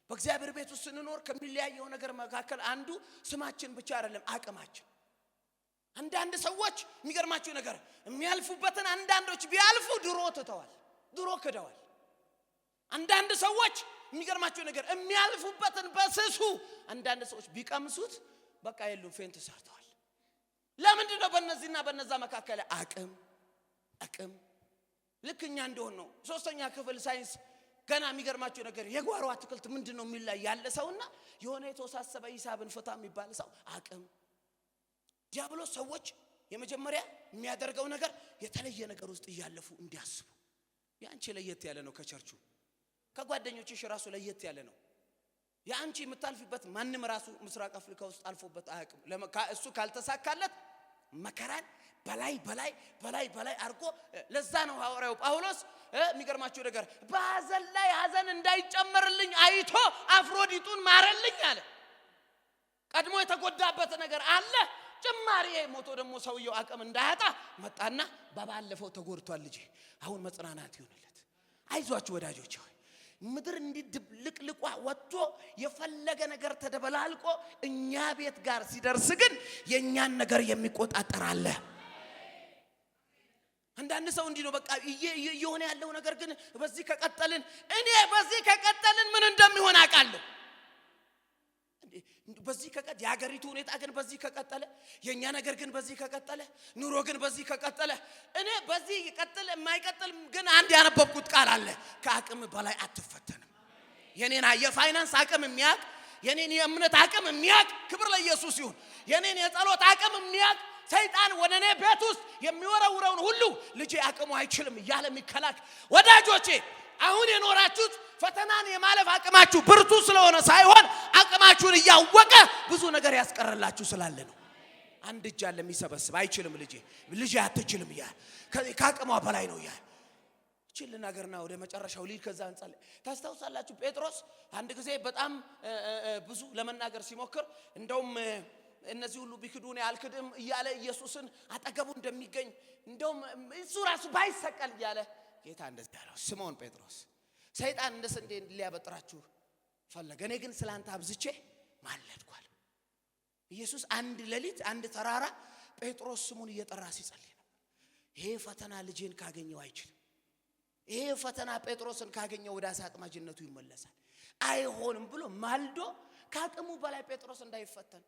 [SPEAKER 1] በእግዚአብሔር ቤት ውስጥ ስንኖር ከሚለያየው ነገር መካከል አንዱ ስማችን ብቻ አይደለም አቅማችን አንዳንድ ሰዎች የሚገርማቸው ነገር የሚያልፉበትን አንዳንዶች ቢያልፉ ድሮ ተተዋል ድሮ ከደዋል አንዳንድ ሰዎች የሚገርማቸው ነገር የሚያልፉበትን በስሱ አንዳንድ ሰዎች ቢቀምሱት በቃ የሉም ፌንት ሰርተዋል ለምንድን ነው በእነዚህና በእነዛ መካከለ አቅም አቅም ልክኛ እንደሆነ ነው። 3ኛ ክፍል ሳይንስ ገና የሚገርማችሁ ነገር የጓሮ አትክልት ምንድነው የሚል ላይ ያለ ሰውና የሆነ የተወሳሰበ ሂሳብን ፍታ የሚባል ሰው አቅም። ዲያብሎስ ሰዎች የመጀመሪያ የሚያደርገው ነገር የተለየ ነገር ውስጥ እያለፉ እንዲያስቡ። ያንቺ ለየት ያለ ነው፣ ከቸርቹ ከጓደኞችሽ ራሱ ለየት ያለ ነው። ያንቺ የምታልፊበት ማንም ራሱ ምስራቅ አፍሪካ ውስጥ አልፎበት አያውቅም። እሱ ካልተሳካለት መከራን በላይ አርጎ ለዛ ነው ሐዋርያው ጳውሎስ የሚገርማችሁ ነገር በሐዘን ላይ ሐዘን እንዳይጨመርልኝ አይቶ አፍሮዲጡን ማረልኝ አለ። ቀድሞ የተጎዳበት ነገር አለ ጭማሪ ሞቶ ደግሞ ሰውየው አቅም እንዳያጣ መጣና በባለፈው ተጎድቷል ልጄ አሁን መጽናናት ይሁንለት። አይዟችሁ ወዳጆች ሆይ ምድር እንዲድብልቅልቋ ወጥቶ የፈለገ ነገር ተደበላልቆ እኛ ቤት ጋር ሲደርስ ግን የኛን ነገር የሚቆጣጠር አለ። አንዳንድ ሰው እንዲህ ነው በቃ እየሆነ ያለው ነገር ግን በዚህ ከቀጠልን ምን እንደሚሆን አውቃለሁ። በዚህ ከቀጠለ የሀገሪቱ ሁኔታ ግን በዚህ ከቀጠለ የኛ ነገር ግን በዚህ ከቀጠለ ኑሮ ግን በዚህ ከቀጠለ እኔ በዚህ ይቀጥል የማይቀጥል ግን አንድ ያነበብኩት ቃል አለ። ከአቅም በላይ አትፈተንም። የኔና የፋይናንስ አቅም የሚያቅ የኔን የእምነት አቅም የሚያቅ ክብር ለኢየሱስ ይሁን። የኔን የጸሎት አቅም የሚያቅ ሰይጣን ወደኔ ቤት ውስጥ የሚወረውረውን ሁሉ ልጄ አቅሙ አይችልም እያለ የሚከላክ ወዳጆቼ አሁን የኖራችሁት ፈተናን የማለፍ አቅማችሁ ብርቱ ስለሆነ ሳይሆን አቅማችሁን እያወቀ ብዙ ነገር ያስቀርላችሁ ስላለ ነው። አንድ እጅ አለ የሚሰበስብ አይችልም ልጄ አትችልም ይላል። ከአቅሟ በላይ ነው ይላል። እቺ ልናገርና ወደ መጨረሻው ሊል ከዛ እንጸልይ። ታስታውሳላችሁ ጴጥሮስ አንድ ጊዜ በጣም ብዙ ለመናገር ሲሞክር እንደውም እነዚህ ሁሉ ቢክዱን ያልክድም እያለ ኢየሱስን አጠገቡ እንደሚገኝ እንደውም እሱ ራሱ ባይሰቀል እያለ ጌታ እንደዚህ ያለው ስምዖን ጴጥሮስ ሰይጣን እንደ ስንዴ ሊያበጥራችሁ ፈለገ፣ እኔ ግን ስላንተ አብዝቼ ማለድኳል። ኢየሱስ አንድ ሌሊት አንድ ተራራ ጴጥሮስ ስሙን እየጠራ ሲጸልይ ነው። ይሄ ፈተና ልጄን ካገኘው አይችልም። ይሄ ፈተና ጴጥሮስን ካገኘው ወደ አሳጥማጅነቱ ይመለሳል አይሆንም ብሎ ማልዶ ከአቅሙ በላይ ጴጥሮስ እንዳይፈተን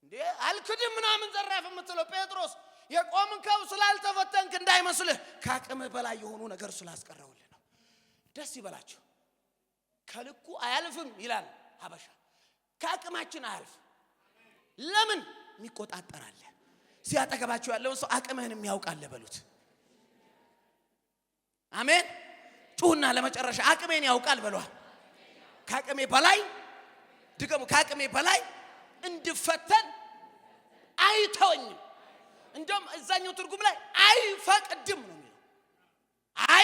[SPEAKER 1] እንዴ አልክድም ምናምን ዘራፍ የምትለው ጴጥሮስ የቆምከው ስላልተፈተንክ እንዳይመስልህ ከአቅም በላይ የሆኑ ነገር ስላስቀረውልህ ነው። ደስ ይበላችሁ። ከልኩ አያልፍም ይላል ሀበሻ። ከአቅማችን አያልፍ። ለምን የሚቆጣጠራል? ሲያጠገባችሁ ያለውን ሰው አቅምህን የሚያውቃል በሉት። አሜን። ጩሁና ለመጨረሻ አቅሜን ያውቃል በሏ። ከአቅሜ በላይ ድገሙ። ከአቅሜ በላይ እንድፈተን አይተወኝም። እንደውም እዛኛው ትርጉም ላይ አይፈቅድም ነው የሚለው።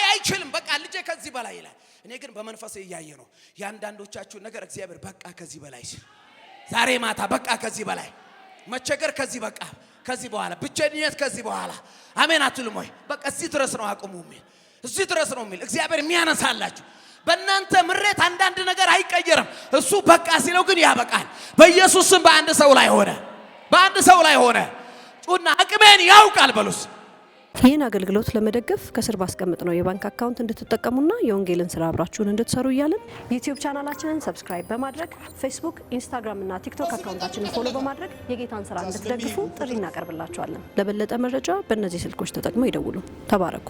[SPEAKER 1] አይችልም በቃ ልጄ ከዚህ በላይ ይላል። እኔ ግን በመንፈስ እያየ ነው ያንዳንዶቻችሁ ነገር እግዚአብሔር በቃ ከዚህ በላይ ሲል ዛሬ ማታ በቃ ከዚህ በላይ መቸገር ከዚህ በቃ ከዚህ በኋላ ብቸኝነት ከዚህ በኋላ አሜን አትሉም ወይ? በቃ እዚህ ድረስ ነው አቁሙ የሚል እዚህ ድረስ ነው የሚል እግዚአብሔር የሚያነሳላችሁ። በእናንተ ምሬት አንዳንድ ነገር አይቀየርም። እሱ በቃ ሲለው ግን ያበቃል። በኢየሱስ ስም በአንድ ሰው ላይ ሆነ ጩና አቅሜን ያውቃል በሉስ።
[SPEAKER 2] ይህን አገልግሎት ለመደገፍ ከስር ባስቀምጥነው የባንክ አካውንት እንድትጠቀሙና የወንጌልን ስራ አብራችሁን እንድትሰሩ እያልን ዩቲዩብ ቻናላችንን ሰብስክራይብ በማድረግ ፌስቡክ፣ ኢንስታግራም እና ቲክቶክ አካውንታችንን ፎሎ በማድረግ የጌታን ስራ እንድትደግፉ ጥሪ እናቀርብላችኋለን። ለበለጠ መረጃ በእነዚህ ስልኮች ተጠቅመው ይደውሉ። ተባረኩ።